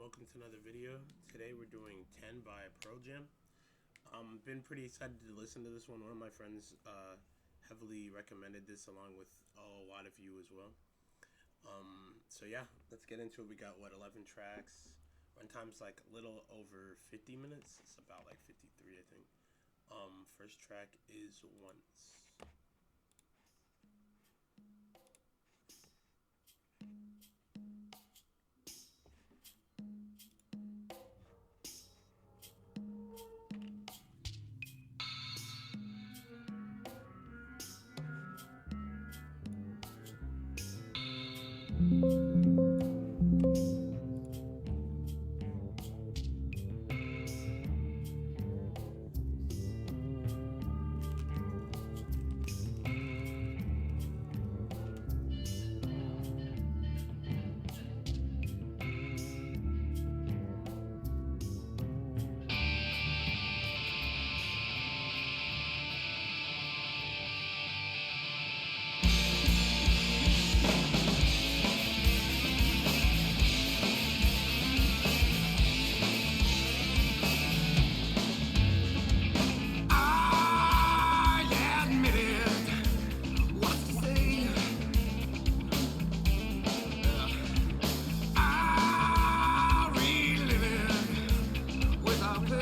welcome to another video. Today we're doing 10 by ProJam. Been pretty excited to listen to this one. One of my friends heavily recommended this along with a lot of you as well. So yeah, let's get into it. We got 11 tracks. Runtime's like a little over 50 minutes. It's about like 53, I think. First track is Once. Okay.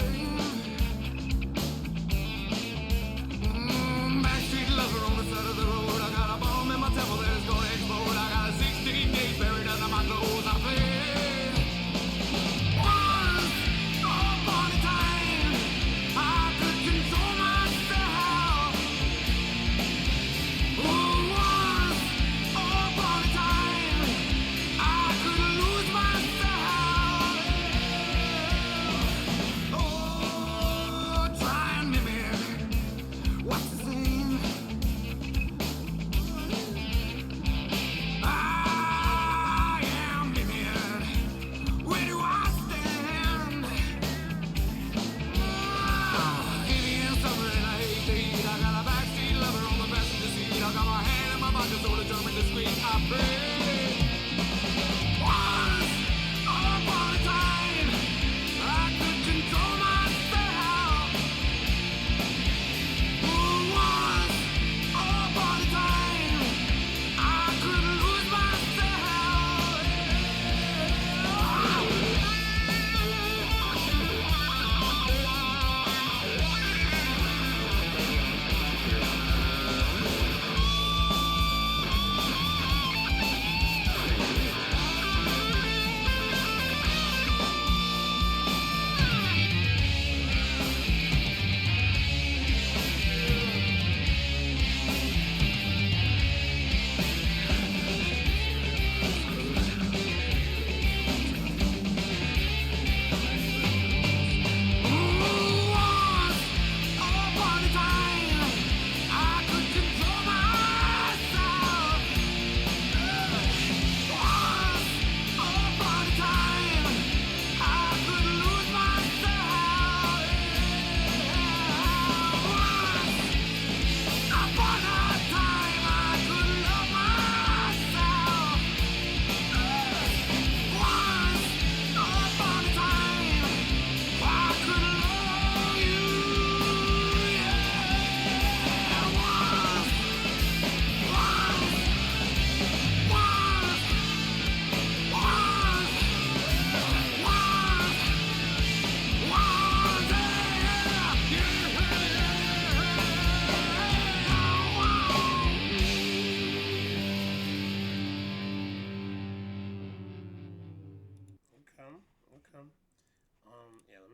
Yeah, let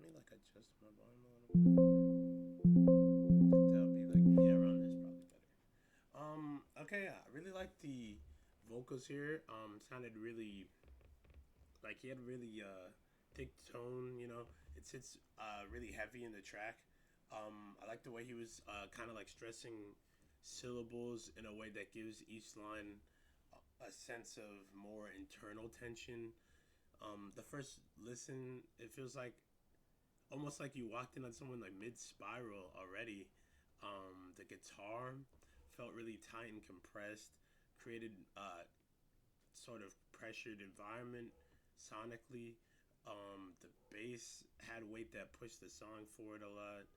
me like adjust my volume a little bit. That'll be like, yeah, around this probably better. Okay, yeah, I really like the vocals here. Sounded really like he had really thick tone. It sits really heavy in the track. I like the way he was kind of like stressing syllables in a way that gives each line a sense of more internal tension. The first listen, it feels like almost like you walked in on someone like mid spiral already. The guitar felt really tight and compressed, created sort of pressured environment. sonically. The bass had weight that pushed the song forward a lot.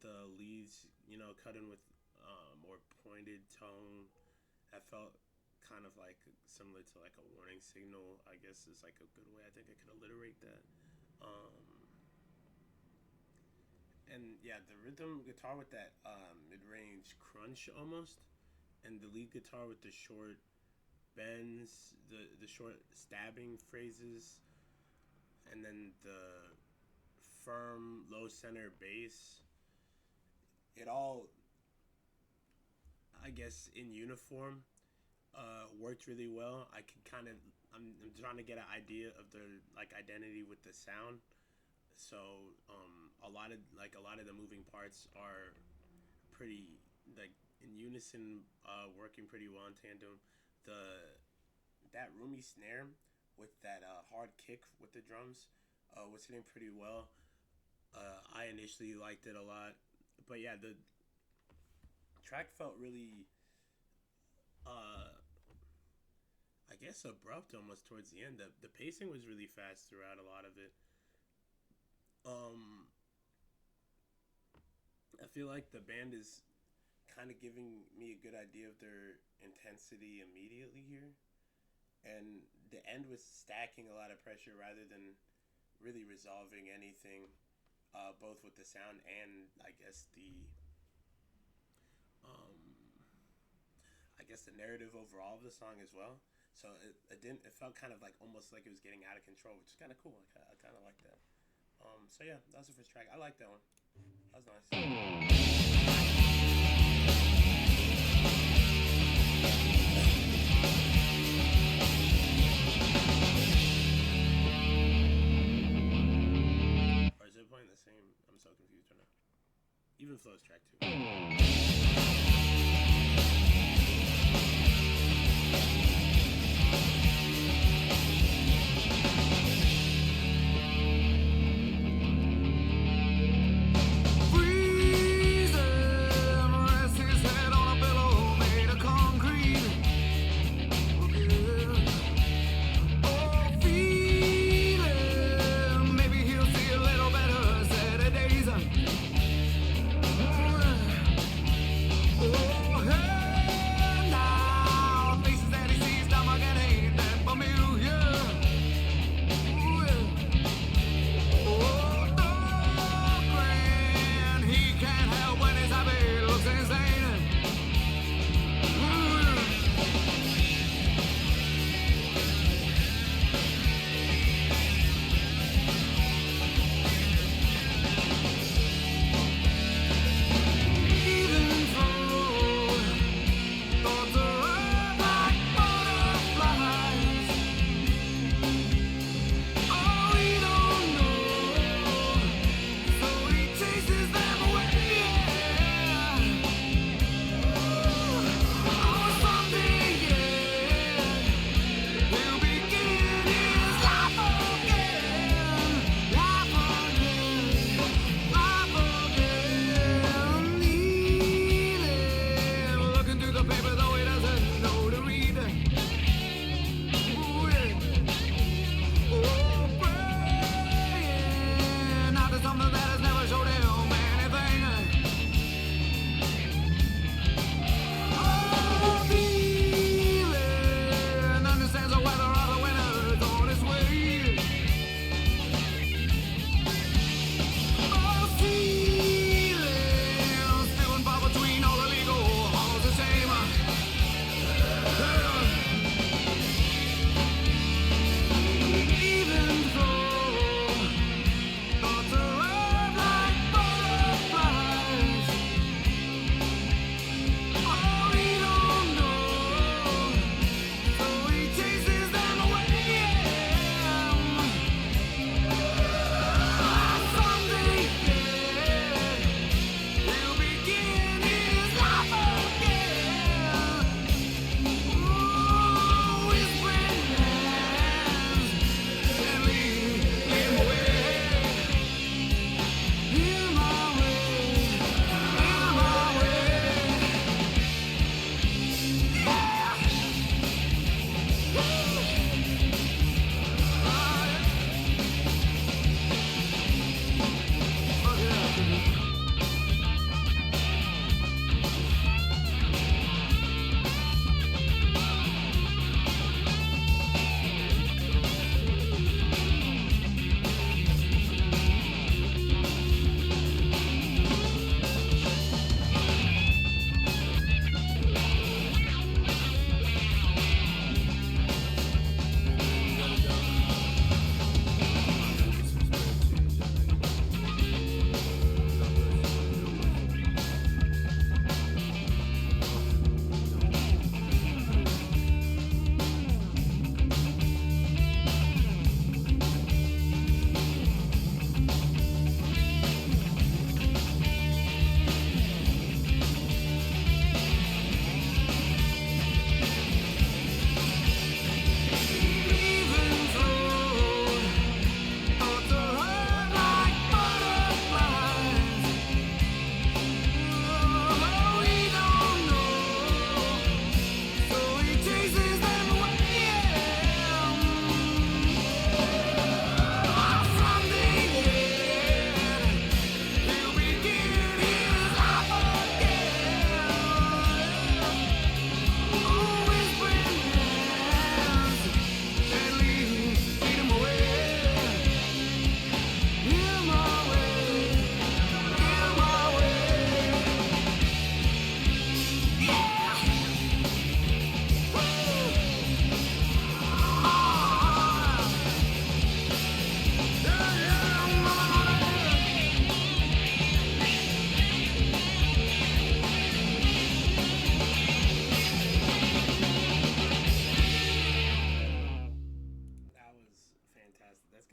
The leads, cut in with more pointed tone. That felt kind of like similar to like a warning signal. I guess is like a good way. I think I could alliterate that. Um, and yeah, the rhythm guitar with that mid-range crunch almost, and the lead guitar with the short bends, the short stabbing phrases, and then the firm low center bass. It all, I guess, in uniform, worked really well. I could kind of, I'm trying to get an idea of the like identity with the sound. So a lot of the moving parts are pretty like in unison, working pretty well in tandem. The that roomy snare with that hard kick with the drums was hitting pretty well. I initially liked it a lot, but yeah, the track felt really, uh, I guess, abrupt almost towards the end. The pacing was really fast throughout a lot of it. Um, I feel like the band is kind of giving me a good idea of their intensity immediately here, and the end was stacking a lot of pressure rather than really resolving anything, both with the sound and um, I guess the narrative overall of the song as well. So it didn't. It felt kind of like almost like it was getting out of control, which is kind of cool. I kind of like that. So yeah, that was the first track. I like that one. That was nice. Or is it playing the same? I'm so confused right now. Even Flow's track too.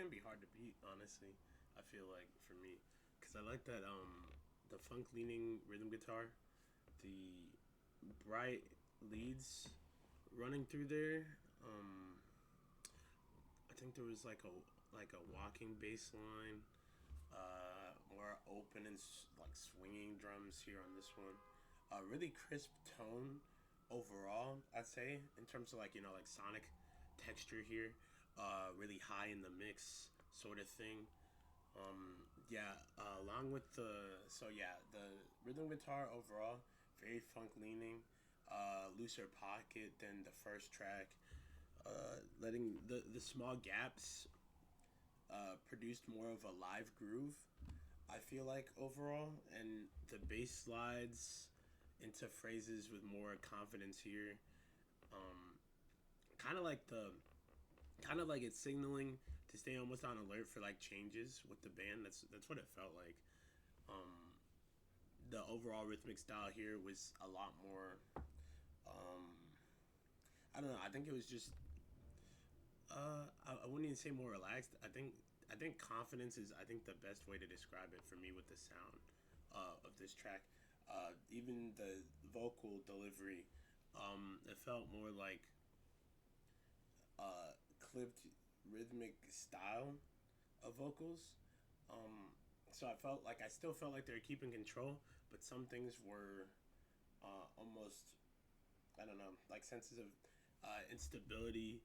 can be hard to beat, honestly. I feel like for me, because I like that the funk leaning rhythm guitar, the bright leads running through there. Um, I think there was like a walking bass line, more open and like swinging drums here on this one. Really crisp tone overall, I'd say, in terms of like like sonic texture here. Really high in the mix sort of thing. Yeah, along with the rhythm guitar overall, very funk leaning, looser pocket than the first track. Letting the small gaps produced more of a live groove. I feel like overall, and the bass slides into phrases with more confidence here. Um, kind of like the kind of like it's signaling to stay almost on alert for like changes with the band. That's what it felt like. Um, the overall rhythmic style here was a lot more. Um, I don't know. I think it was just. I wouldn't even say more relaxed. I think confidence is the best way to describe it for me with the sound of this track. Even the vocal delivery, it felt more like clipped rhythmic style of vocals. So I still felt like they were keeping control, but some things were almost, I don't know, like senses of instability,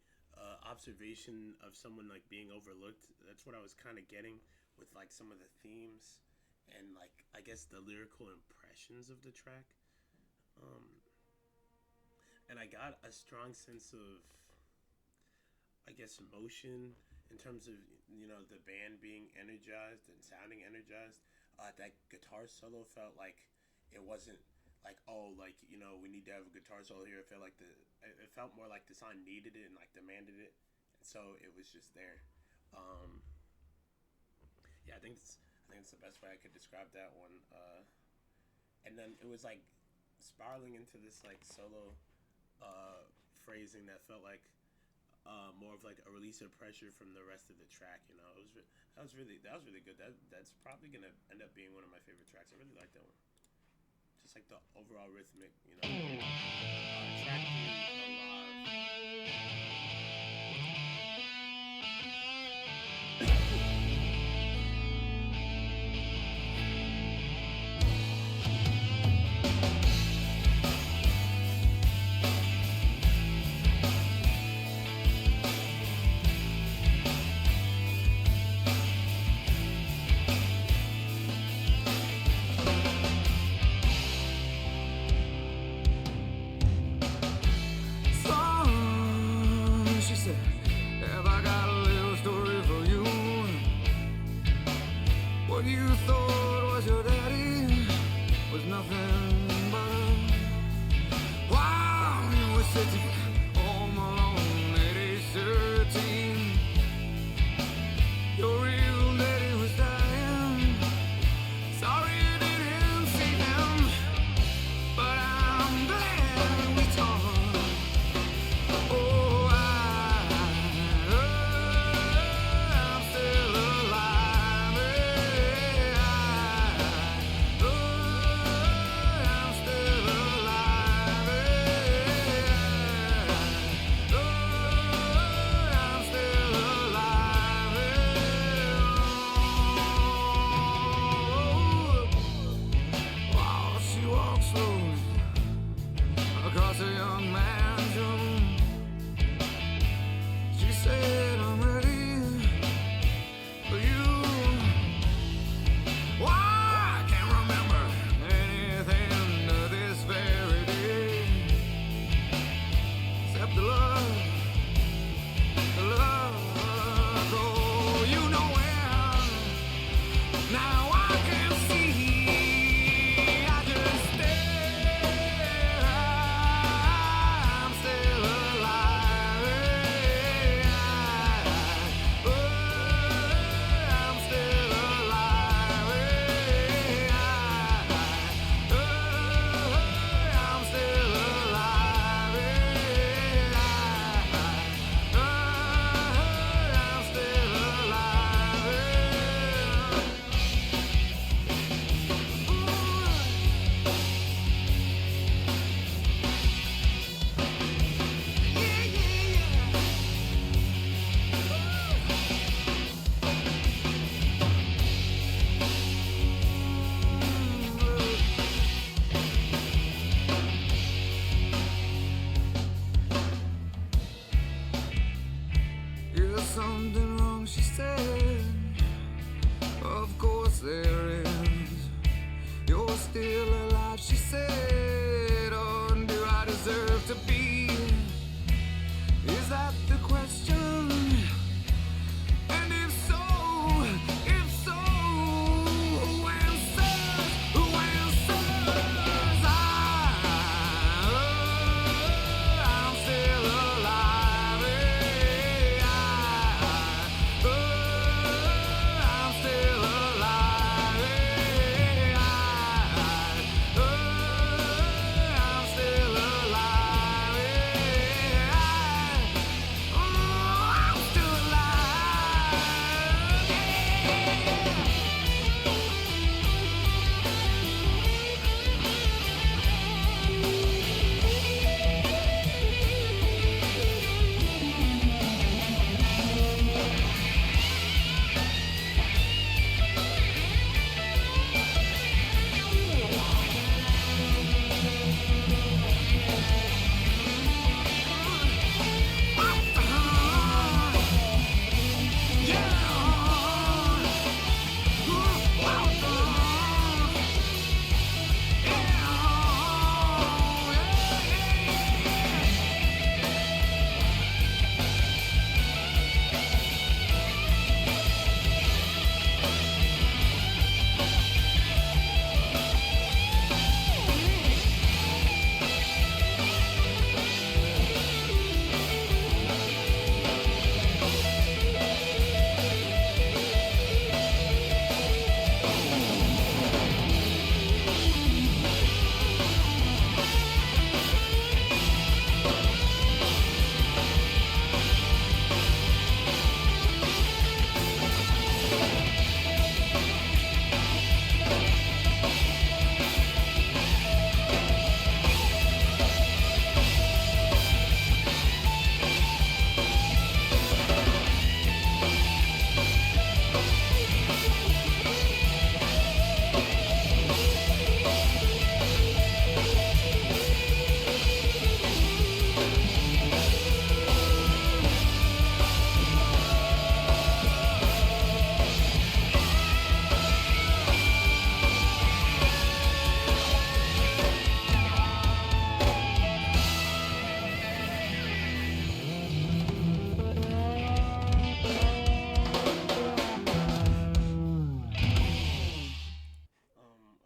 observation of someone like being overlooked. That's what I was kind of getting with like some of the themes and like I guess the lyrical impressions of the track. Um, and I got a strong sense of I guess emotion in terms of the band being energized and sounding energized. That guitar solo felt like it wasn't like we need to have a guitar solo here. It felt like it felt more like the song needed it and like demanded it, and so it was just there. Um, yeah, I think it's the best way I could describe that one. And then it was like spiraling into this like solo phrasing that felt like more of like a release of pressure from the rest of the track. That was really good. That's probably gonna end up being one of my favorite tracks. I really like that one. Just like the overall rhythmic, track three, She said, have I got a little story for you? What you thought was your daddy was nothing but while you were sitting home alone at age 13. Your real daddy was dying. Sorry you didn't see him, but I'm glad we talked. Oh, I'm still alive. I'm still alive. I'm still alive. While she walks slowly across a young man's room, she said, I'm ready for you. Why, I can't remember anything to this very day except the love. Oh, you know when now I can see. I just stare. I'm still alive. Is something wrong, she said. Of course there is. You're still alive, she said. Oh, do I deserve to be? Is that the question? And if so, who answers? Who answers? I'm still alive. I'm still alive. I'm still alive. I'm still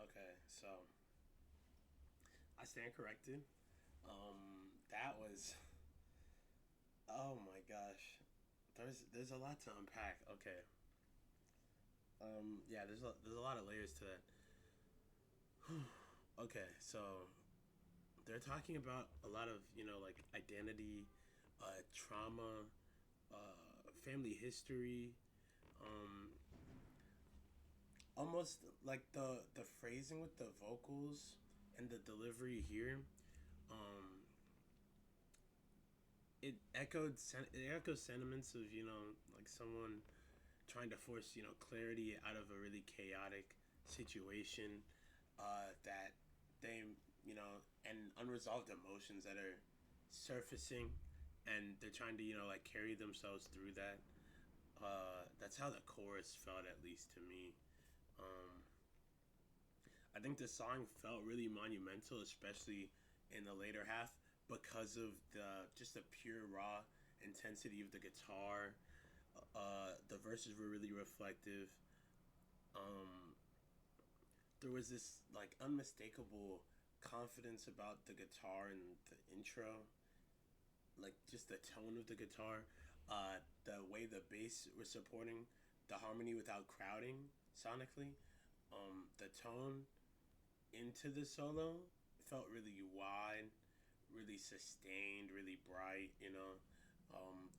Okay, so I stand corrected. That was, oh my gosh. There's a lot to unpack. Okay. Yeah, there's a lot of layers to that. Okay, so they're talking about a lot of, like identity, trauma, family history, um, almost like the phrasing with the vocals and the delivery here. Um, it echoes sentiments of, like someone trying to force, clarity out of a really chaotic situation, that they, and unresolved emotions that are surfacing, and they're trying to, like carry themselves through that. That's how the chorus felt, at least to me. Um, I think the song felt really monumental, especially in the later half, because of the pure raw intensity of the guitar. The verses were really reflective. Um, there was this like unmistakable confidence about the guitar and the intro, like just the tone of the guitar, the way the bass was supporting the harmony without crowding sonically. The tone into the solo felt really wide, really sustained, really bright.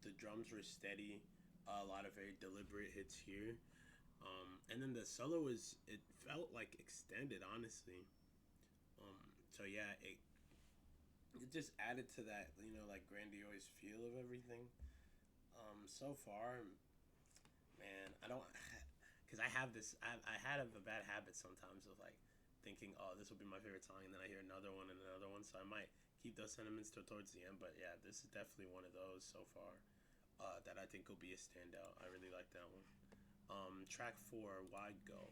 The drums were steady, a lot of very deliberate hits here. And then the solo it felt like extended, honestly. So yeah, it just added to that, like grandiose feel of everything. So far, man, I don't, because I have this, I had a bad habit sometimes of like thinking, oh, this will be my favorite song, and then I hear another one and another one, so I might keep those sentiments towards the end. But yeah, this is definitely one of those so far. that I think will be a standout. I really like that one. Track four, Why Go?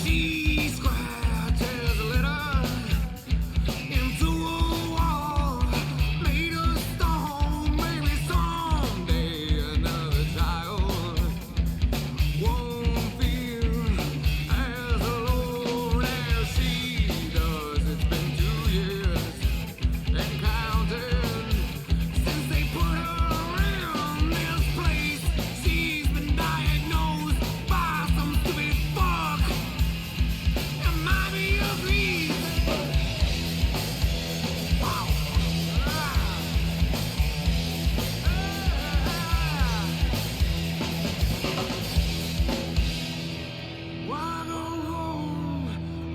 She scratches a letter into a wall, made a stone. Maybe someday another child won't feel as alone as she does. It's been 2 years and counting since they put her in this place. She's been diagnosed by some stupid fuck. It might be ugly. Why go home?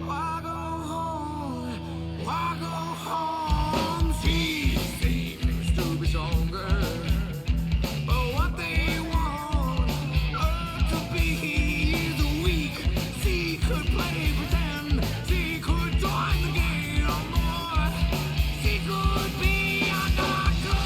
Why go home? Why go home? She seems to be stronger, but what they want her to be is weak. She could play pretend. She could join the game more. She could be a doctor.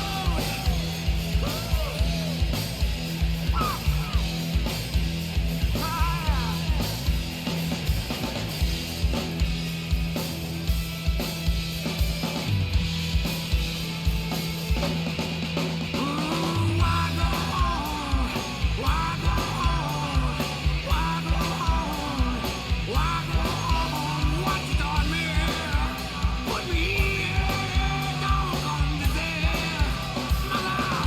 Why go home? Why go home? Why go home? Why go home? What you taught me? Put me here. Don't come to there. Mother.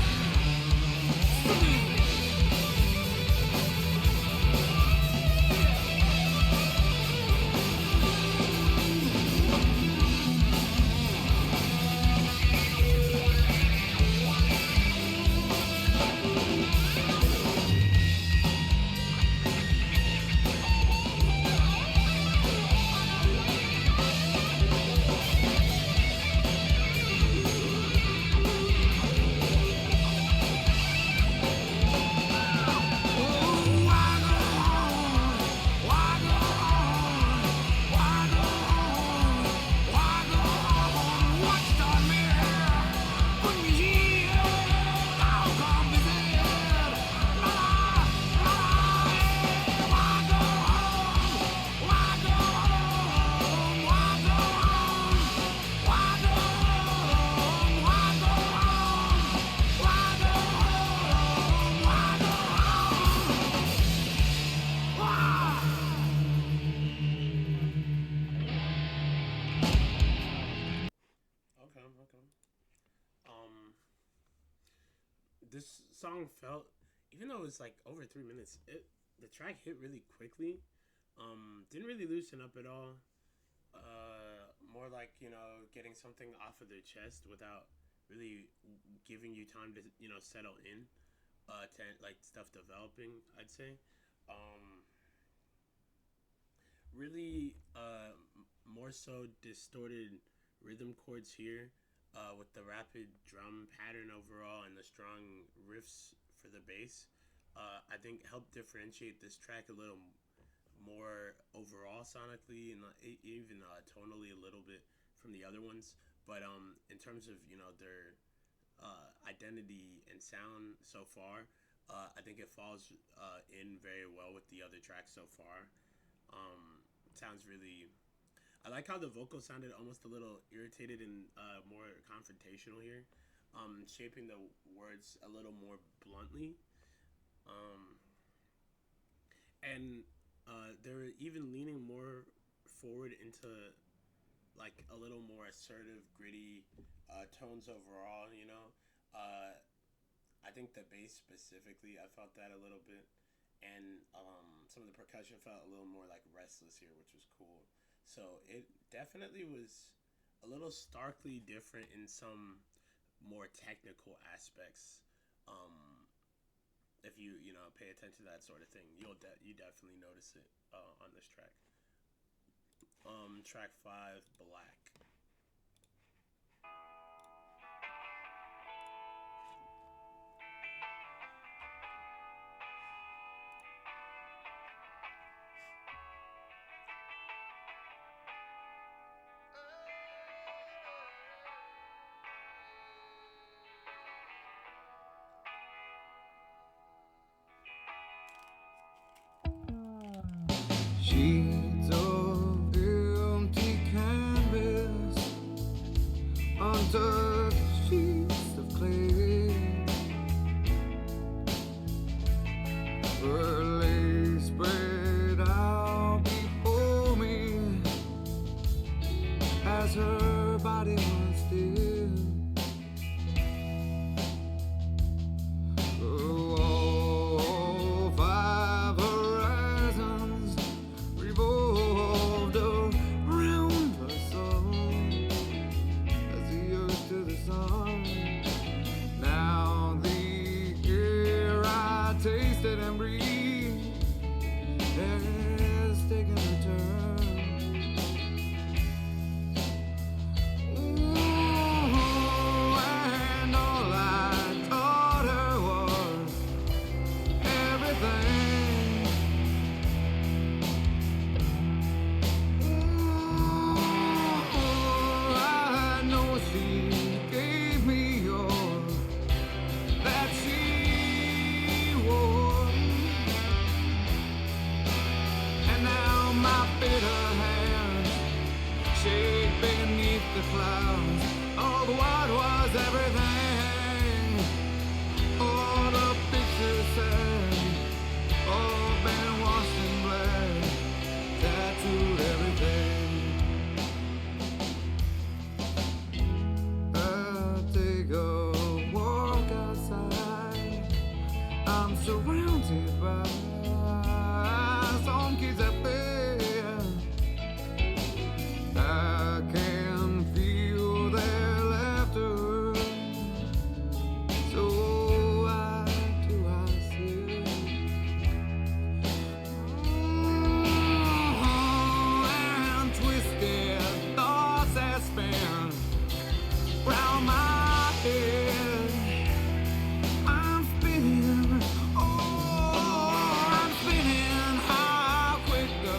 Why go home? Why go home? Why go home? Why go home? What you taught me? Put me here. Don't come visit. Mother, why go home? Why go home? Why go home? Why go home? Why go home? Why go home? Why go home? Okay, okay. Um, this song felt, even though it was like over 3 minutes, the track hit really quickly. Didn't really loosen up at all. More like, getting something off of their chest without really giving you time to settle in. To like stuff developing, I'd say. Um, really more so distorted rhythm chords here, with the rapid drum pattern overall and the strong riffs for the bass. I think helped differentiate this track a little more overall sonically and even tonally a little bit from the other ones. But in terms of their identity and sound so far, I think it falls in very well with the other tracks so far. It sounds really. I like how the vocals sounded almost a little irritated and more confrontational here, shaping the words a little more bluntly. Um, and they're even leaning more forward into like a little more assertive, gritty tones overall. I think the bass specifically, I felt that a little bit, and some of the percussion felt a little more like restless here, which was cool. So it definitely was a little starkly different in some more technical aspects. If you know pay attention to that sort of thing, you definitely notice it on this track. Track 5, Black. Sheets of empty canvas, untouched sheets of clay, her legs spread out before me as her body was still. Oh, 5 horizons revolved around her soul as the earth to the sun. Now the air I tasted and breathed has taken a turn. Ooh, and all I taught her was everything. I know she gave me all that she wore, and now my bitter hands shake beneath the clouds. Oh, what was everything? All the pictures said, all been washed in black, tattooed everything. I take a walk outside. I'm surrounded by some kids that play. I can feel their laughter. So I do I see. And twisted thoughts that span round my head. I'm spinning, oh, I'm spinning. How quick the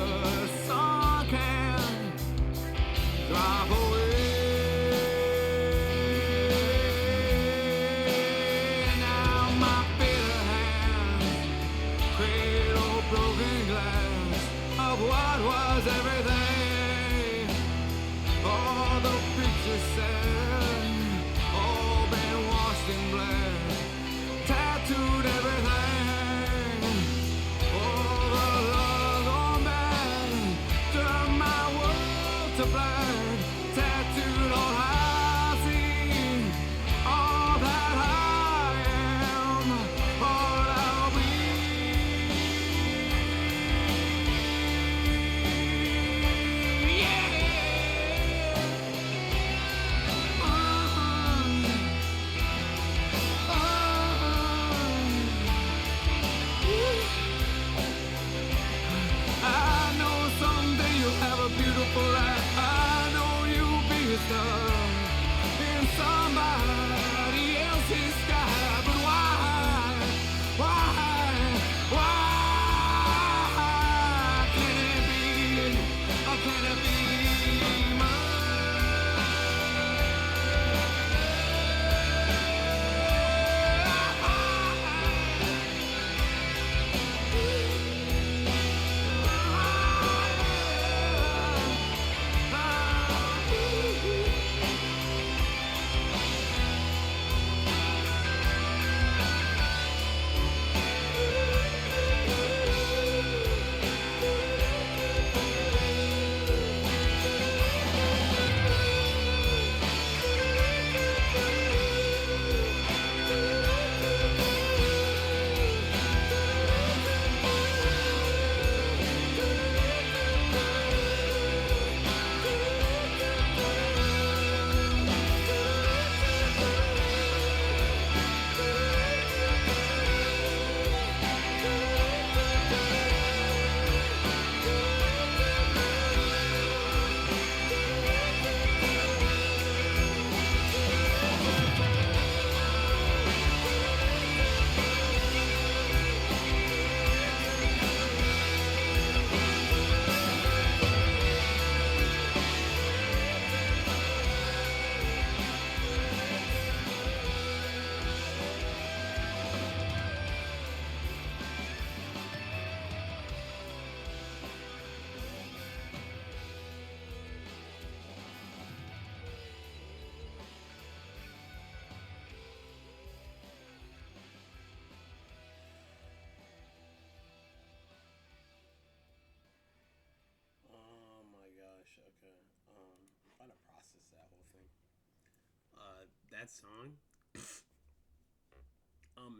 that song,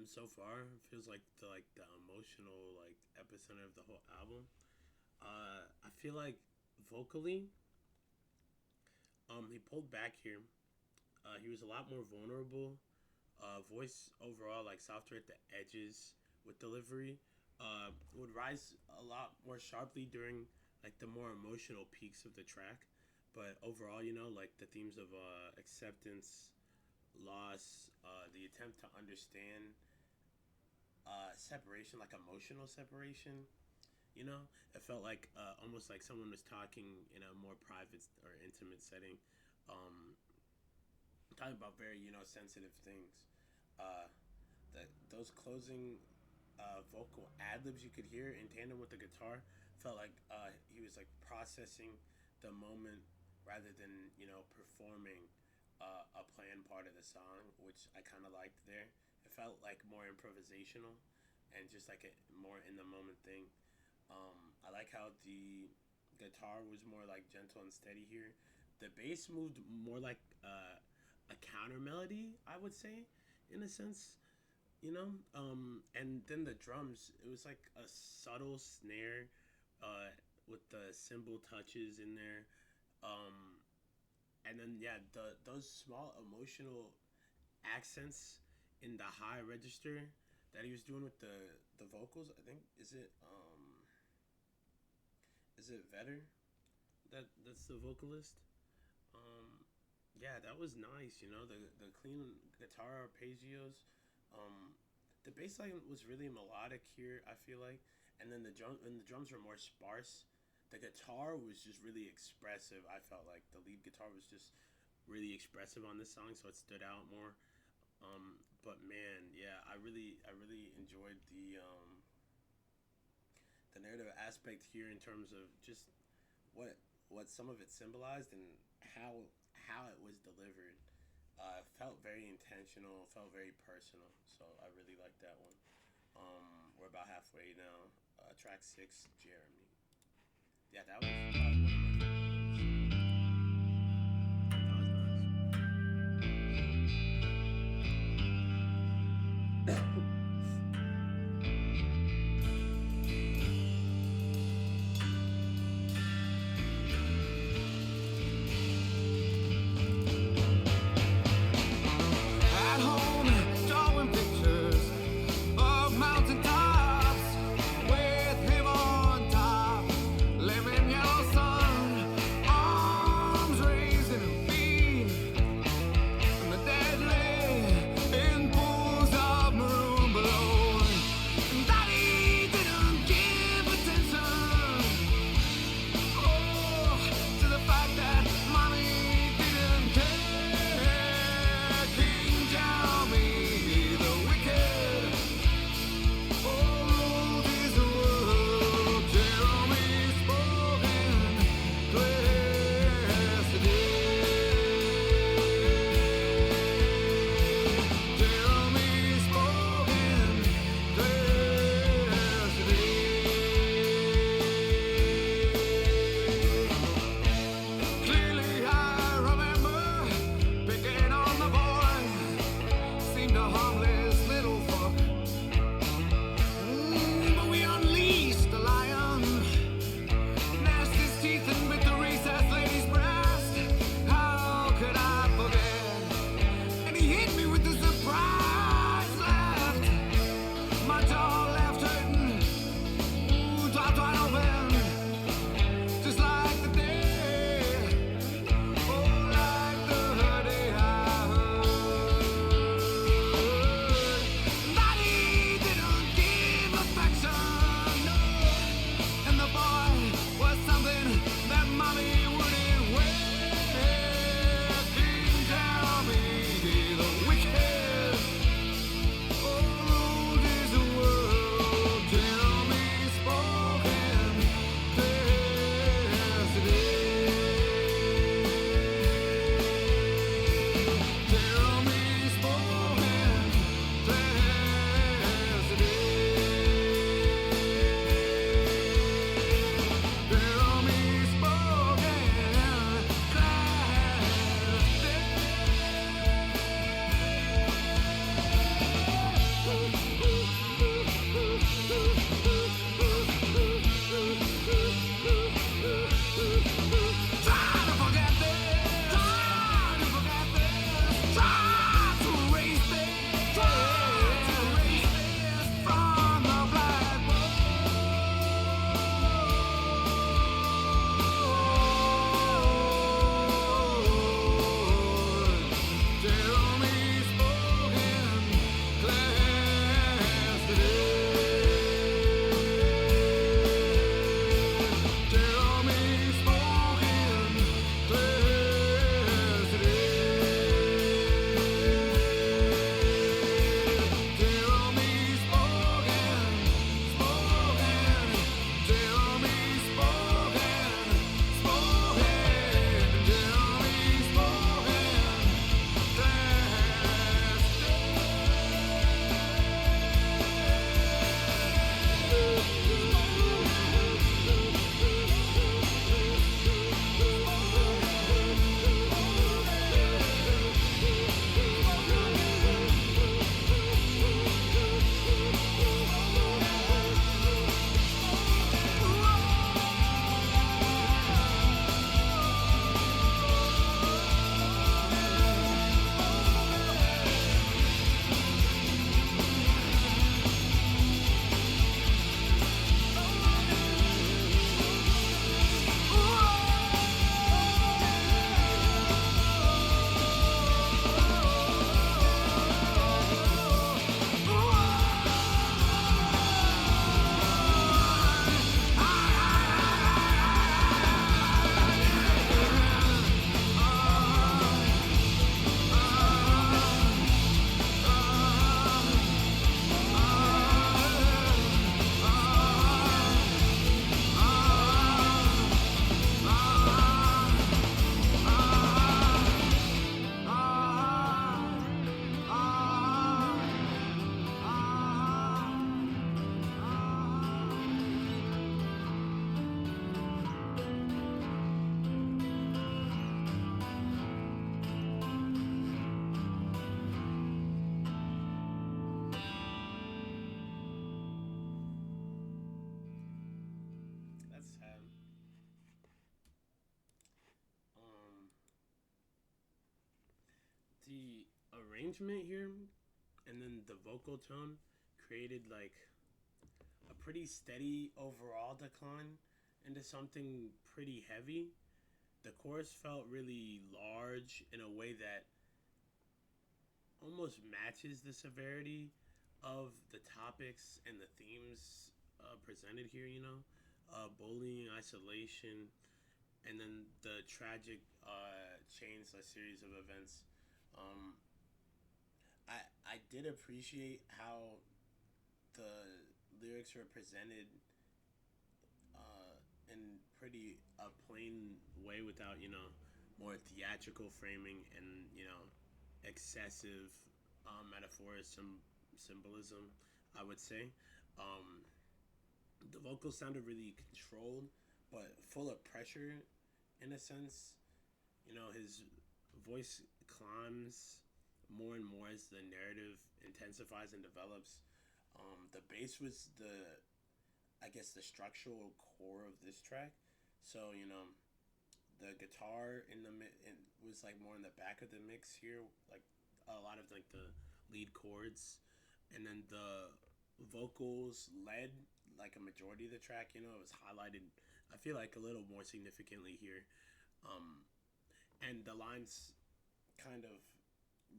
so far feels like the emotional like epicenter of the whole album. I feel like vocally, he pulled back here. He was a lot more vulnerable. Voice overall like softer at the edges with delivery. Would rise a lot more sharply during like the more emotional peaks of the track. But overall, like the themes of acceptance, loss, the attempt to understand, separation, like emotional separation. It felt like almost like someone was talking in a more private or intimate setting, um, talking about very sensitive things. Uh, those closing vocal ad libs you could hear in tandem with the guitar felt like he was like processing the moment rather than performing a planned part of the song, which I kind of liked there. It felt like more improvisational and just like a more in the moment thing. I like how the guitar was more like gentle and steady here. The bass moved more like a counter melody, I would say, in a sense. And then the drums, it was like a subtle snare, with the cymbal touches in there. Um, and then yeah, those small emotional accents in the high register that he was doing with the vocals. I think is it Vetter that's the vocalist. Um, yeah, that was nice. The clean guitar arpeggios. Um, the bass line was really melodic here. I feel like, and then the drums were more sparse. The guitar was just really expressive. I felt like the lead guitar was just really expressive on this song, so it stood out more. But man, yeah, I really enjoyed the narrative aspect here in terms of just what some of it symbolized and how it was delivered. Felt very intentional, felt very personal. So I really like that one. We're about halfway now. Track 6, Jeremy. Yeah, that was one of my favorites. That was nice. At home, drawing pictures of mountain tops with him on top. Living yellow sun arrangement here and then the vocal tone created like a pretty steady overall decline into something pretty heavy. The chorus felt really large in a way that almost matches the severity of the topics and the themes presented here, bullying, isolation, and then the tragic chains, a series of events. Um, I did appreciate how the lyrics were presented in pretty a plain way without more theatrical framing and excessive metaphor symbolism. I would say the vocals sounded really controlled, but full of pressure in a sense. His voice climbs more and more as the narrative intensifies and develops. The bass was I guess, the structural core of this track. So the guitar was like more in the back of the mix here, like a lot of like the lead chords, and then the vocals led like a majority of the track. It was highlighted. I feel like a little more significantly here, and the lines kind of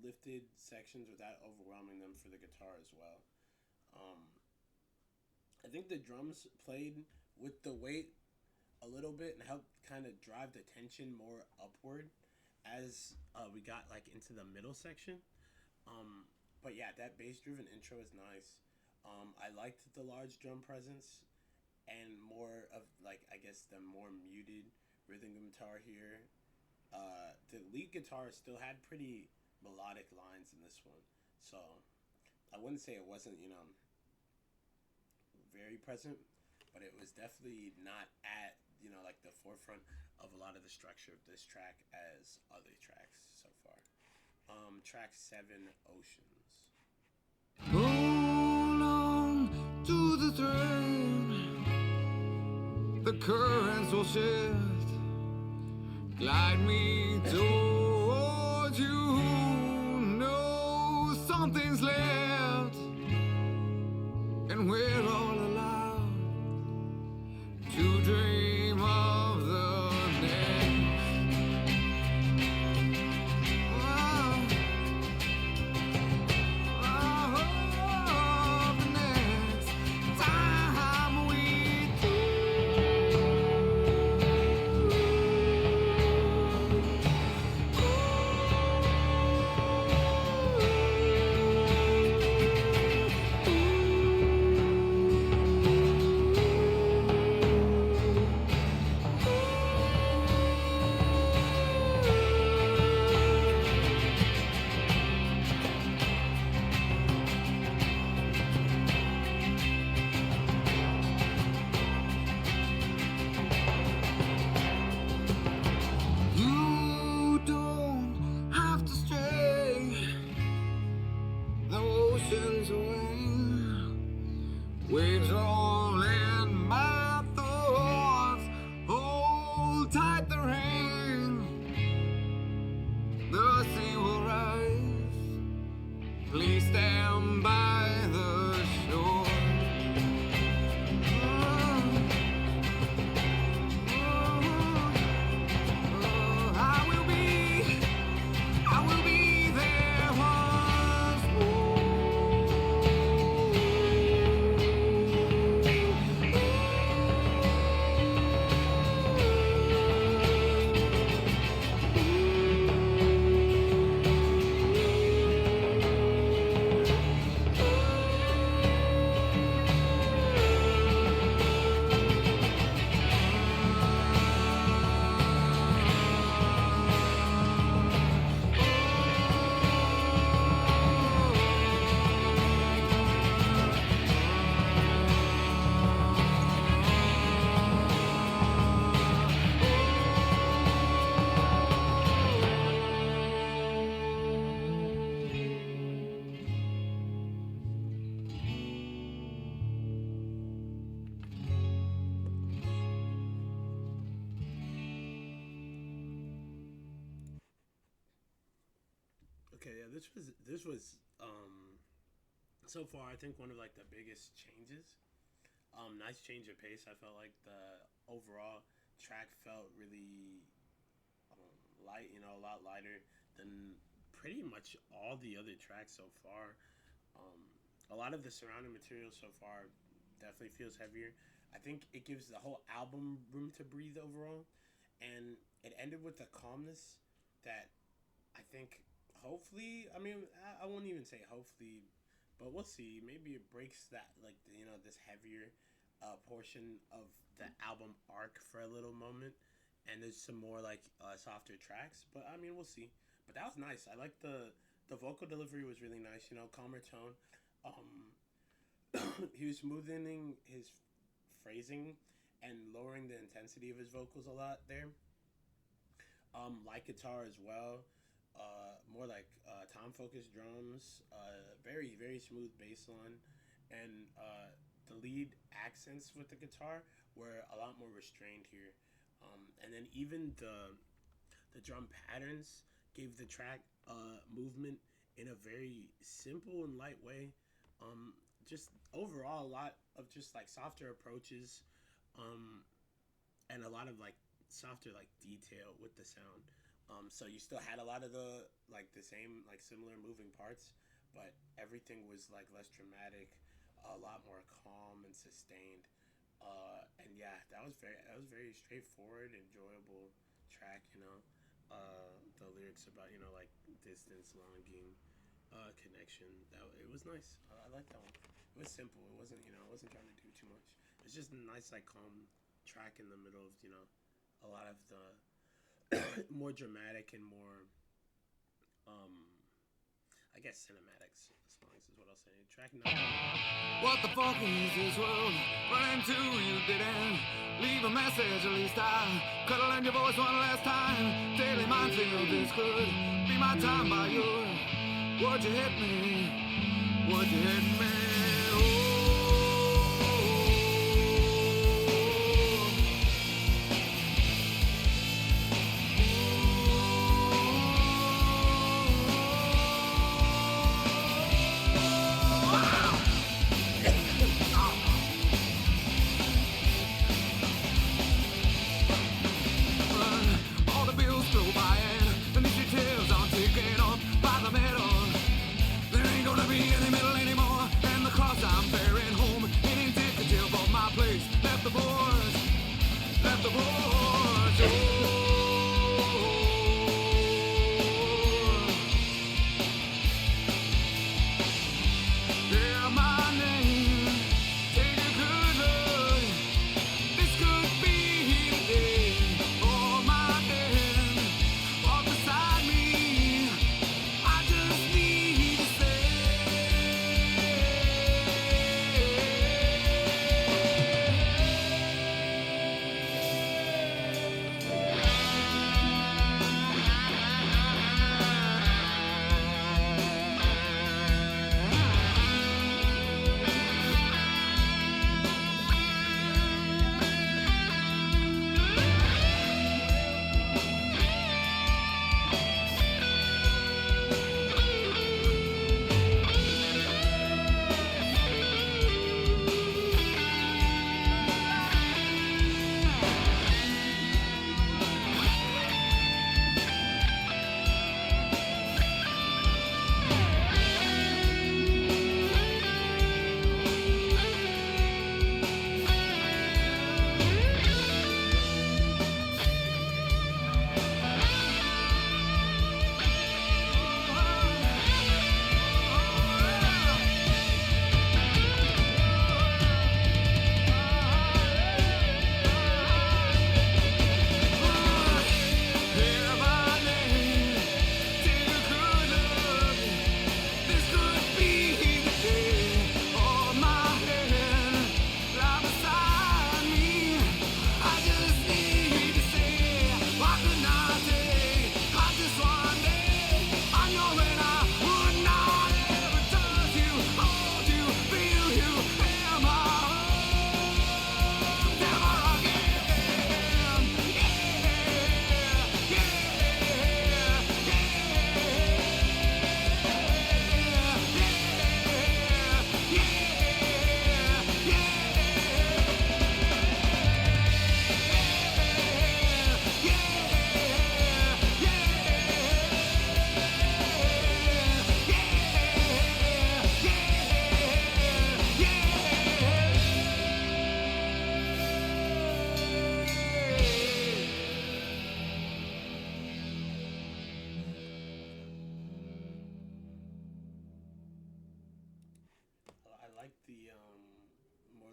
lifted sections without overwhelming them for the guitar as well. I think the drums played with the weight a little bit and helped kind of drive the tension more upward as we got like into the middle section. But yeah, that bass driven intro is nice. I liked the large drum presence and more of like I guess the more muted rhythm guitar here. The lead guitar still had pretty melodic lines in this one, so I wouldn't say it wasn't very present, but it was definitely not at like the forefront of a lot of the structure of this track as other tracks so far. Track 7, Oceans. Hold on to the thread, the currents will shift, glide me towards you. No, something's left, and we're all allowed to dream of the next. The next time we You don't have to stray the oceans away. Waves roll in my thoughts. Hold tight the rain. The sea will rise. Please stand by the shore. I will be there once more. this was so far I think one of like the biggest changes. Nice change of pace. I felt like the overall track felt really light. You know, a lot lighter than pretty much all the other tracks so far. Um, a lot of the surrounding material so far definitely feels heavier. I think it gives the whole album room to breathe overall, and it ended with a calmness that I think hopefully. I mean, I won't even say hopefully, but we'll see. Maybe it breaks that like you know this heavier portion of the album arc for a little moment, and there's some more like softer tracks. But I mean, we'll see. But that was nice. I like the vocal delivery was really nice. You know, calmer tone. Um, he was smoothing his phrasing and lowering the intensity of his vocals a lot there. Light guitar as well. More like tom focused drums. Very smooth bass line, and the lead accents with the guitar were a lot more restrained here. And then even the drum patterns gave the track movement in a very simple and light way. Just overall, a lot of just like softer approaches, um, and a lot of like softer like detail with the sound. So you still had a lot of the like the same like similar moving parts, but everything was like less dramatic, a lot more calm and sustained. And yeah, that was very straightforward, enjoyable track. You know, the lyrics about you know like distance, longing, connection. It was nice. I like that one. It was simple. It wasn't you know it wasn't trying to do too much. It's just a nice like calm track in the middle of you know a lot of the more dramatic and more um I guess cinematics songs is what I'll say. Track nine. What the fuck is this world? Run into you didn't leave a message, at least I cuddle in your voice one last time. Daily minefield, this could be my time by your. Would you hit me? Would you hit me? Oh. Be any middle anymore, and the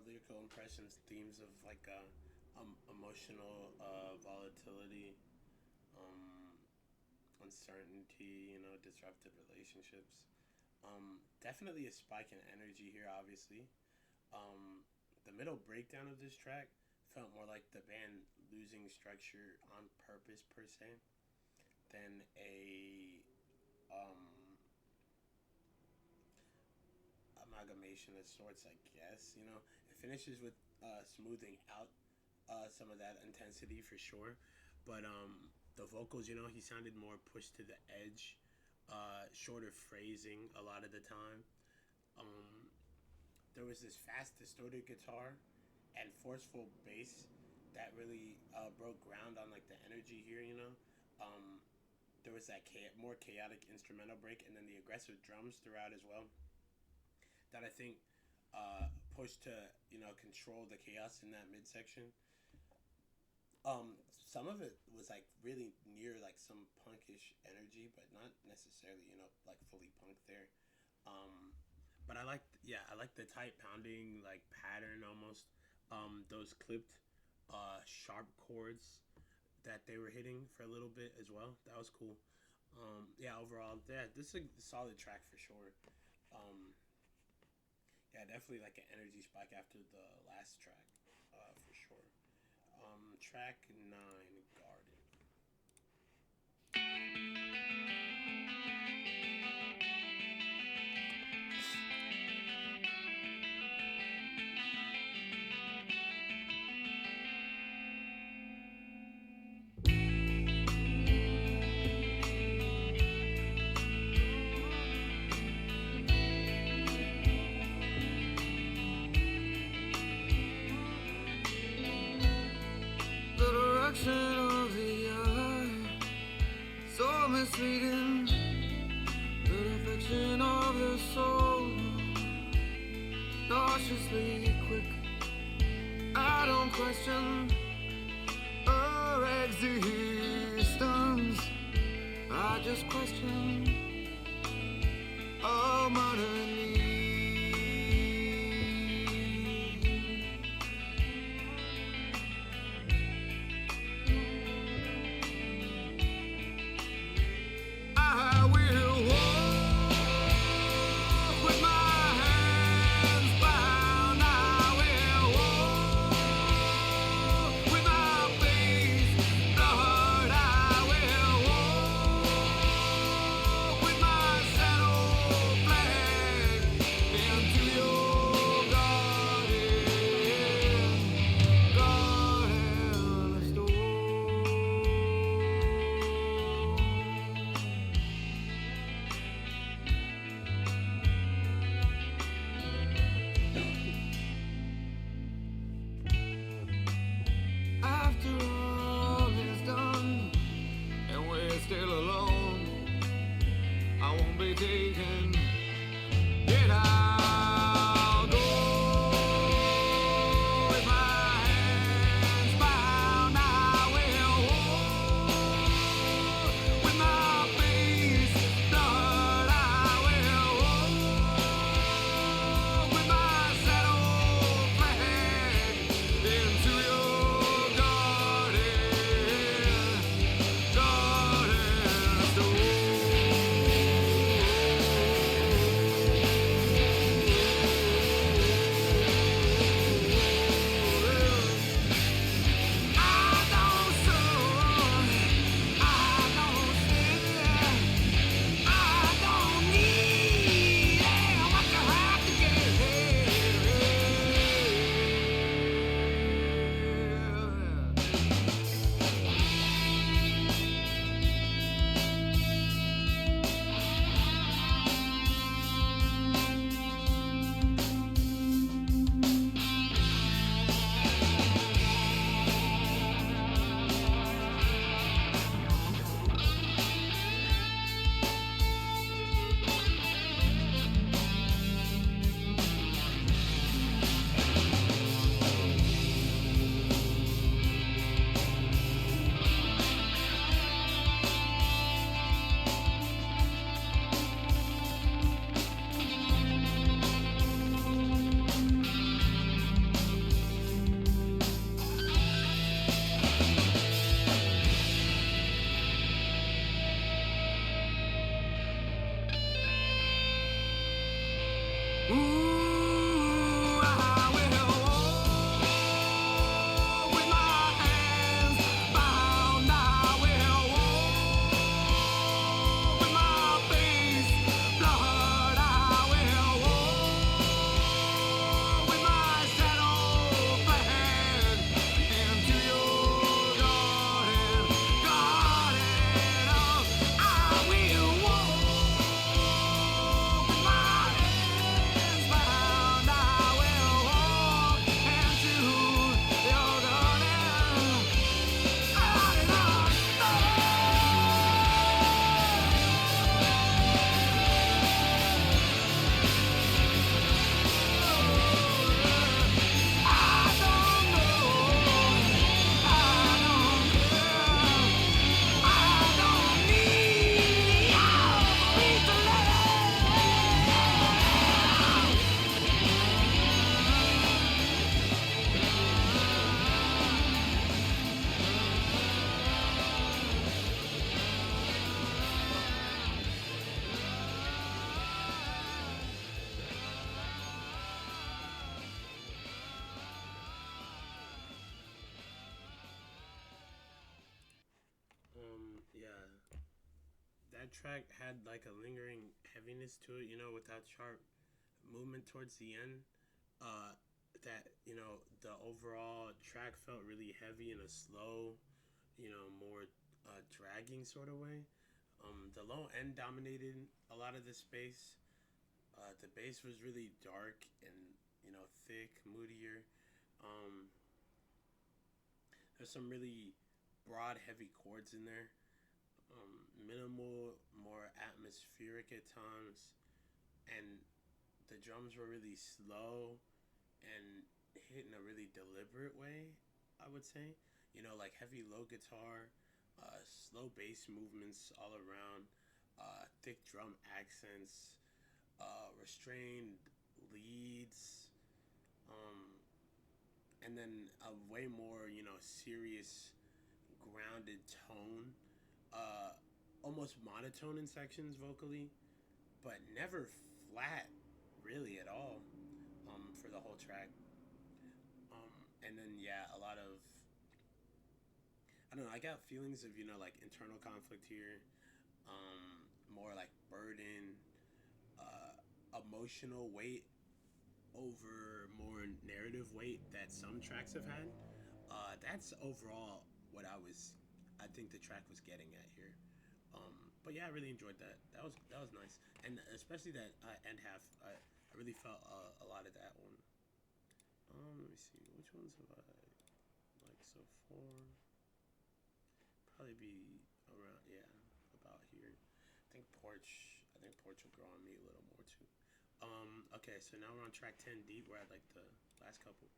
lyrical impressions, themes of like emotional volatility, um, uncertainty, disrupted relationships. Definitely a spike in energy here, obviously. Um, the middle breakdown of this track felt more like the band losing structure on purpose per se than a amalgamation of sorts, I guess. It finishes with smoothing out some of that intensity for sure, but the vocals, he sounded more pushed to the edge, shorter phrasing a lot of the time. Um, there was this fast distorted guitar and forceful bass that really broke ground on like the energy here. Um, there was that more chaotic instrumental break, and then the aggressive drums throughout as well. That I think pushed to control the chaos in that midsection. Some of it was like really near like some punkish energy, but not necessarily like fully punk there. Um, but I like the tight pounding like pattern almost. Those clipped sharp chords that they were hitting for a little bit as well. That was cool. Yeah, overall, yeah, this is a solid track for sure. Um, yeah, definitely like an energy spike after the last track, for sure. Track 9, Garden. The direction of the eye, so misleading. The affection of the soul, cautiously quick. I don't question her existence. I just question our modern need. I will walk with my hands bound. I will walk with my face lowered. I will walk with my shadow flag. that track had like a lingering heaviness to it, without sharp movement towards the end. Uh, that the overall track felt really heavy in a slow, more dragging sort of way. The low end dominated a lot of the space. The bass was really dark and thick, moodier. Um, there's some really broad, heavy chords in there. Minimal, more atmospheric at times, and the drums were really slow and hit in a really deliberate way. I would say, like heavy low guitar, slow bass movements all around, thick drum accents, restrained leads, um, and then a way more serious, grounded tone, uh, almost monotone in sections vocally, but never flat really at all, for the whole track. And then yeah, a lot of, I don't know. I got feelings of like internal conflict here, more like burden, emotional weight over more narrative weight that some tracks have had. That's overall what I think the track was getting at here. But yeah, I really enjoyed that. That was nice, and especially that end half. I really felt a lot of that one. Let me see. Which ones have I liked so far? Probably be around, yeah, about here. I think Porch will grow on me a little more too. Okay, so now we're on track 10 deep. We're at like the last couple.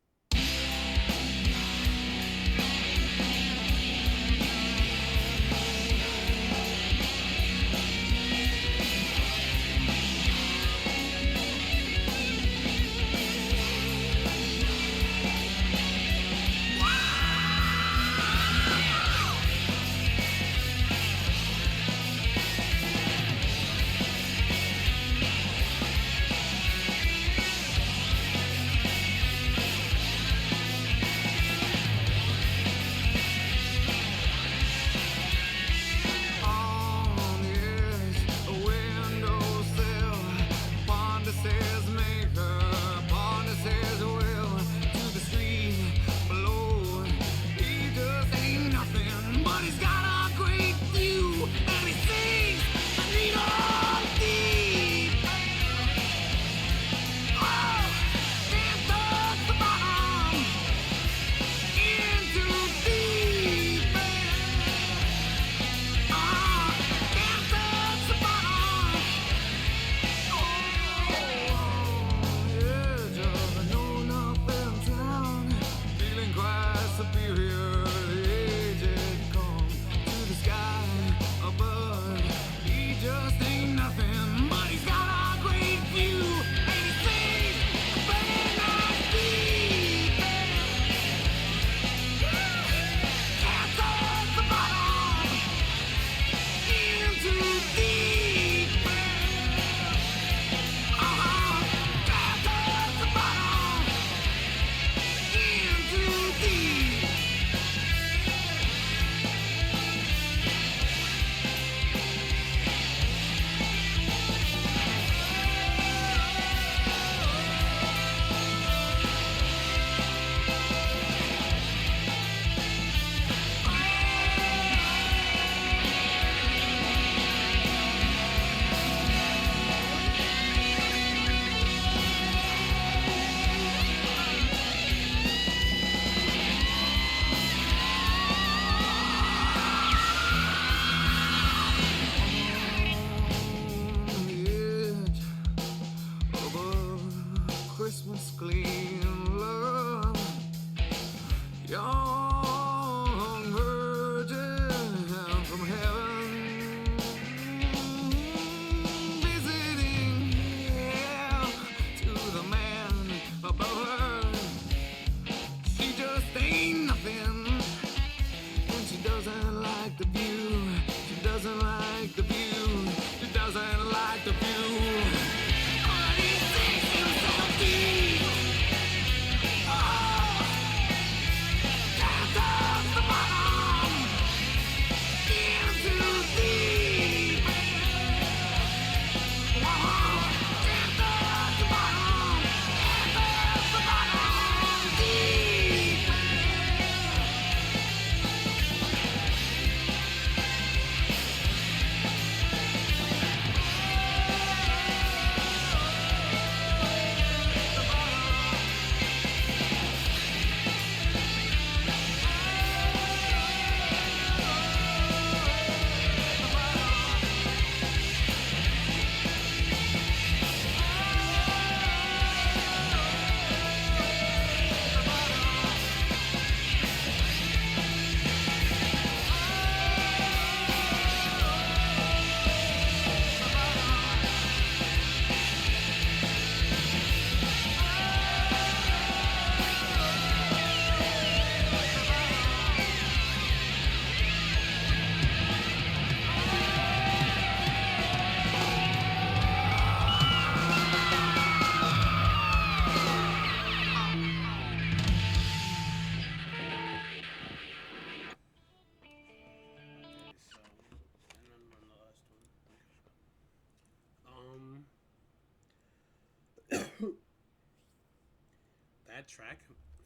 that track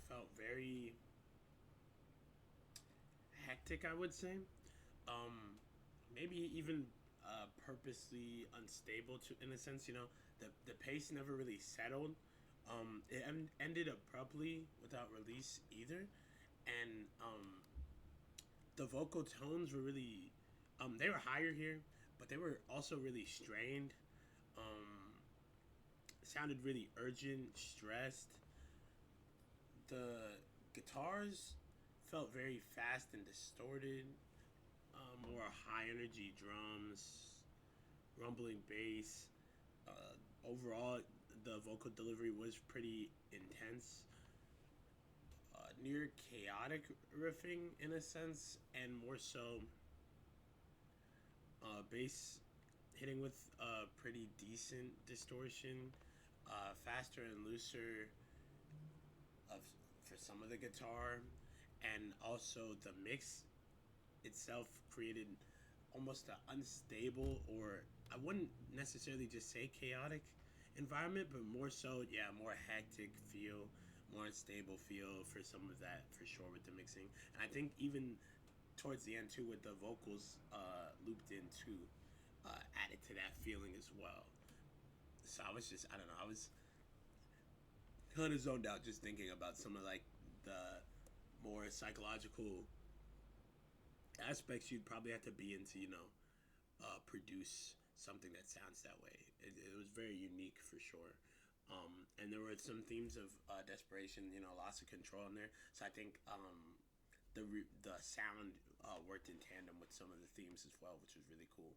felt very hectic, I would say. Um, Maybe even purposely unstable to in a sense. You know, the pace never really settled. It ended abruptly without release either, and the vocal tones were really they were higher here, but they were also really strained. Um, Sounded really urgent, stressed. The guitars felt very fast and distorted. More high energy drums, rumbling bass. Overall, the vocal delivery was pretty intense, near chaotic riffing in a sense, and more so bass hitting with pretty decent distortion, faster and looser of for some of the guitar, and also the mix itself created almost an unstable, or I wouldn't necessarily just say chaotic environment, but more so, yeah, more hectic feel, more unstable feel for some of that for sure with the mixing. And I think even towards the end too, with the vocals looped in too, added to that feeling as well. So I was just, I don't know, I was kind of zoned out just thinking about some of like the more psychological aspects you'd probably have to be into, produce something that sounds that way. It was very unique for sure. And there were some themes of desperation, loss of control in there. So I think the sound worked in tandem with some of the themes as well, which was really cool.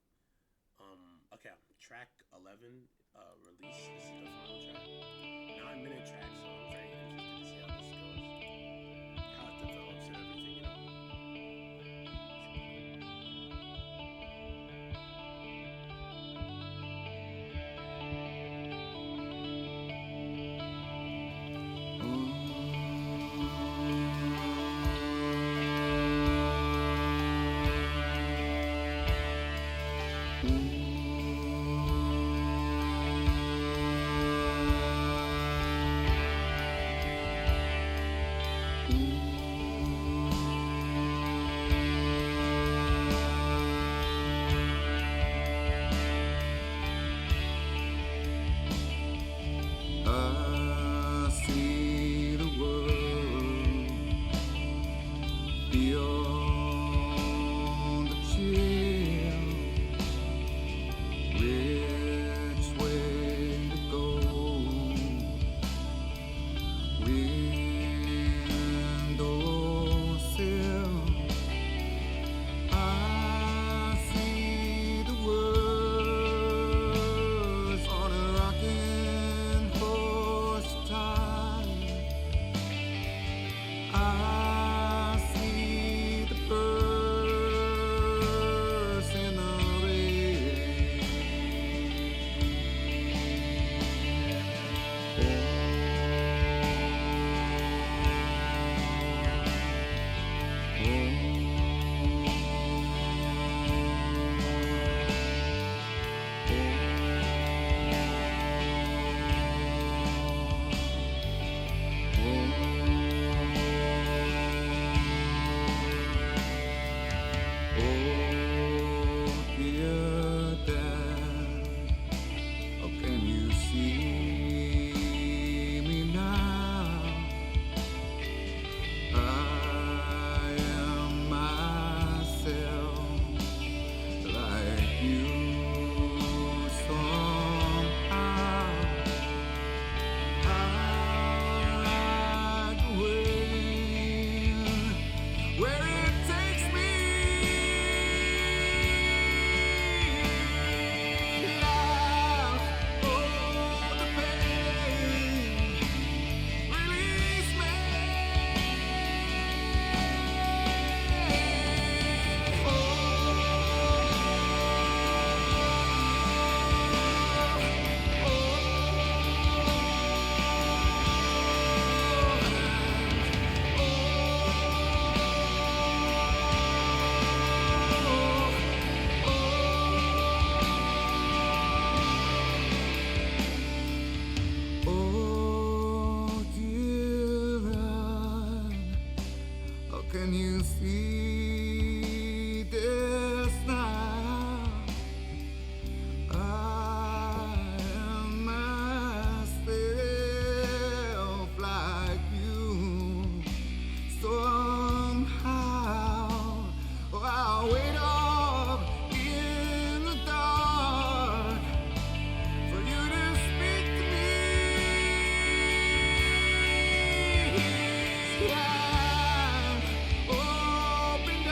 Okay, track 11, release. This is the final track. 9-minute track, so I'm very interested to see how this goes, how it develops and everything. I see the world beyond the chill. Which way to go? When Can you see this now? I am myself like you. Somehow I'll wait up in the dark for you to speak to me. Yeah, open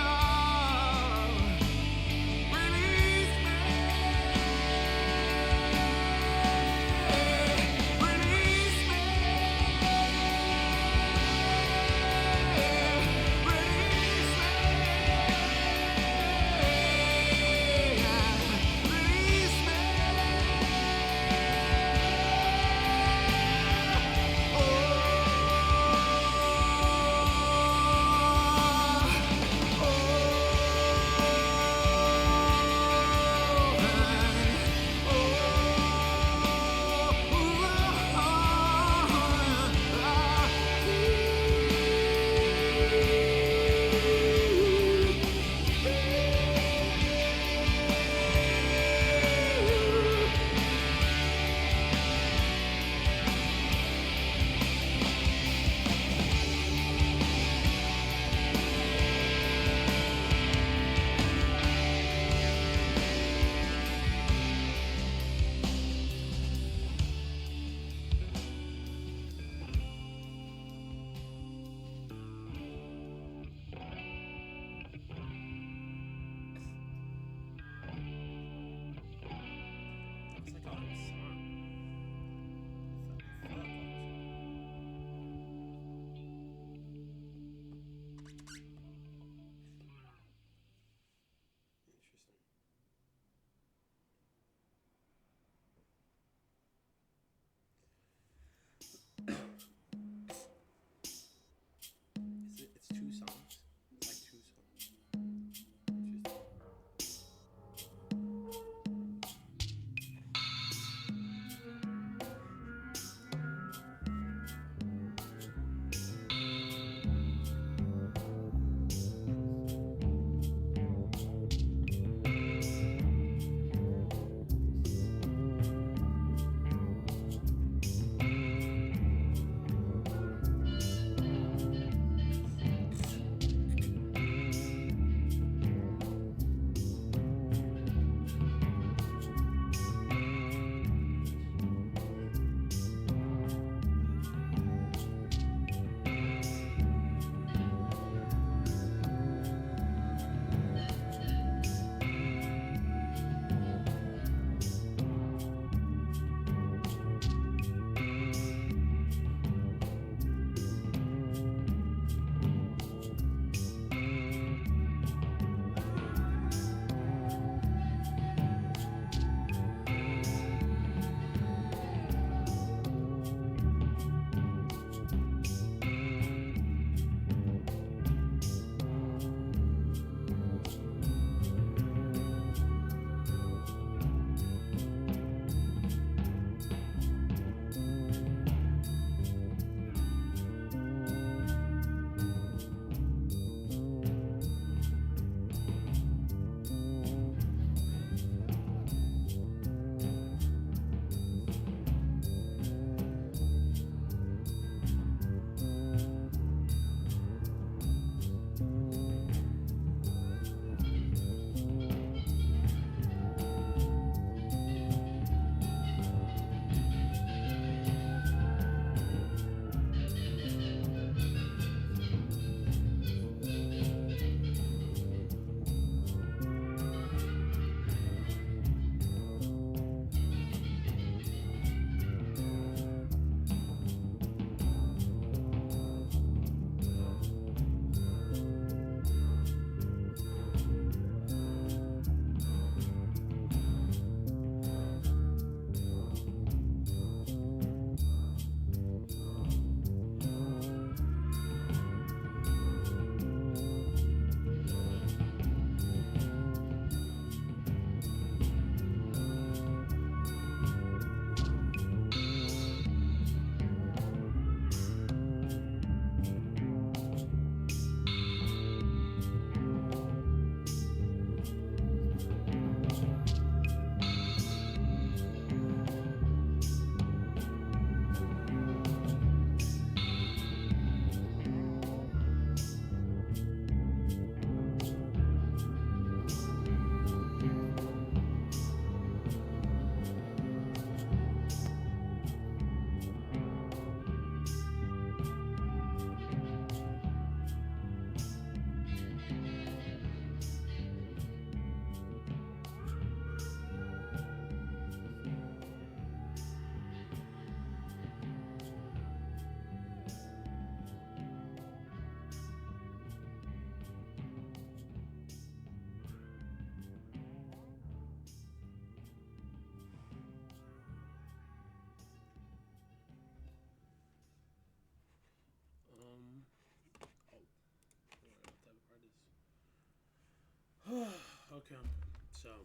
Okay. So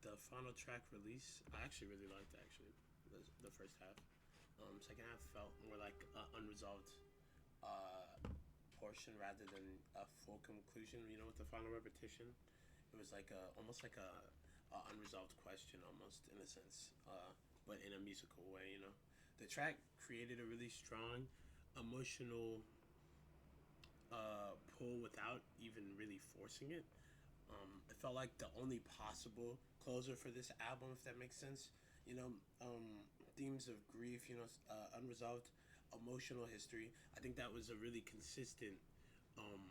the final track release, I actually really liked actually the first half. Second half felt more like unresolved portion rather than a full conclusion. You know, with the final repetition, it was like almost like a unresolved question, almost in a sense, but in a musical way. You know, the track created a really strong emotional pull without even really forcing it. It felt like the only possible closer for this album, if that makes sense. You know, themes of grief, you know, unresolved emotional history. I think that was a really consistent um,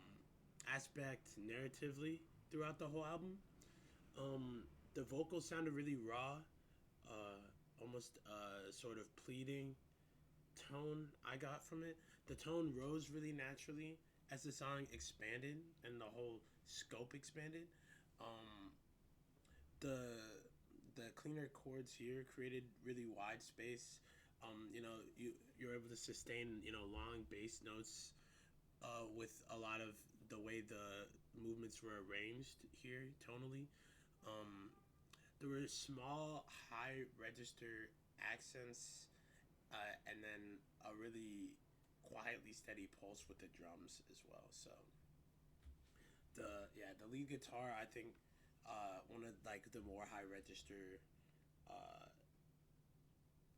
aspect narratively throughout the whole album. The vocals sounded really raw, almost sort of pleading tone I got from it. The tone rose really naturally as the song expanded and the whole scope expanded. Um, the the cleaner chords here created really wide space. You know, you're able to sustain long bass notes with a lot of the way the movements were arranged here tonally. Um, there were small high register accents and then a really quietly steady pulse with the drums as well. So the lead guitar I think one of like the more high register uh,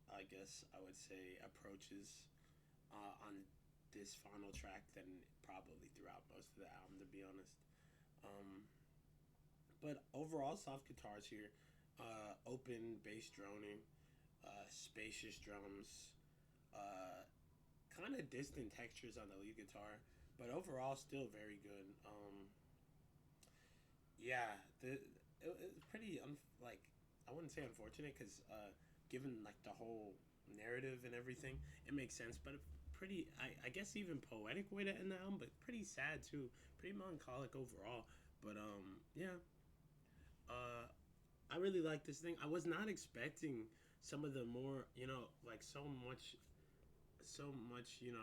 I guess I would say approaches on this final track than probably throughout most of the album, to be honest. Um, but overall, soft guitars here, open bass droning, spacious drums, uh, kind of distant textures on the lead guitar, but overall still very good. Yeah, it's pretty like I wouldn't say unfortunate because given like the whole narrative and everything, it makes sense. But pretty, I guess even poetic way to end the album, but pretty sad too. Pretty melancholic overall. But yeah, uh, I really like this thing. I was not expecting some of the more like so much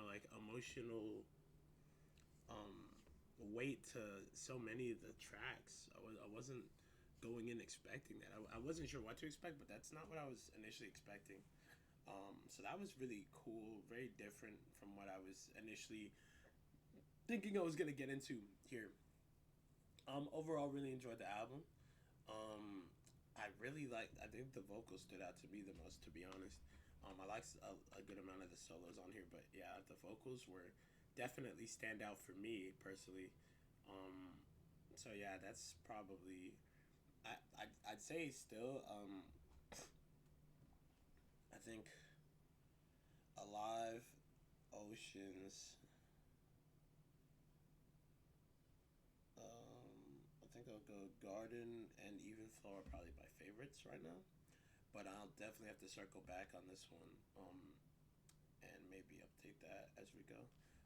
like emotional um weight to so many of the tracks. I wasn't going in expecting that. I wasn't sure what to expect, but that's not what I was initially expecting. So that was really cool, very different from what I was initially thinking I was gonna get into here. Overall, really enjoyed the album. Um, I really like. I think the vocals stood out to me the most, to be honest. I liked a good amount of the solos on here, but yeah, the vocals were definitely stand out for me personally. Um, so yeah, that's probably I'd say still. I think Alive, Oceans. I think I'll go Garden and Even Flow are probably my favorites right now. But I'll definitely have to circle back on this one, and maybe update that as we go.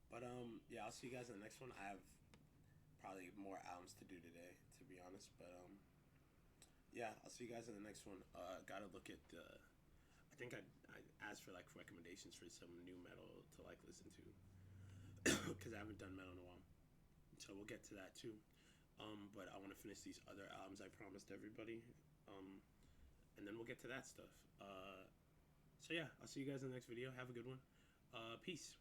But yeah, I'll see you guys in the next one. I have probably more albums to do today, to be honest. But yeah, I'll see you guys in the next one. Gotta look at the. I think I asked for like recommendations for some new metal to like listen to because I haven't done metal in a while. So we'll get to that too. But I want to finish these other albums I promised everybody. And then we'll get to that stuff. So yeah, I'll see you guys in the next video. Have a good one. Peace.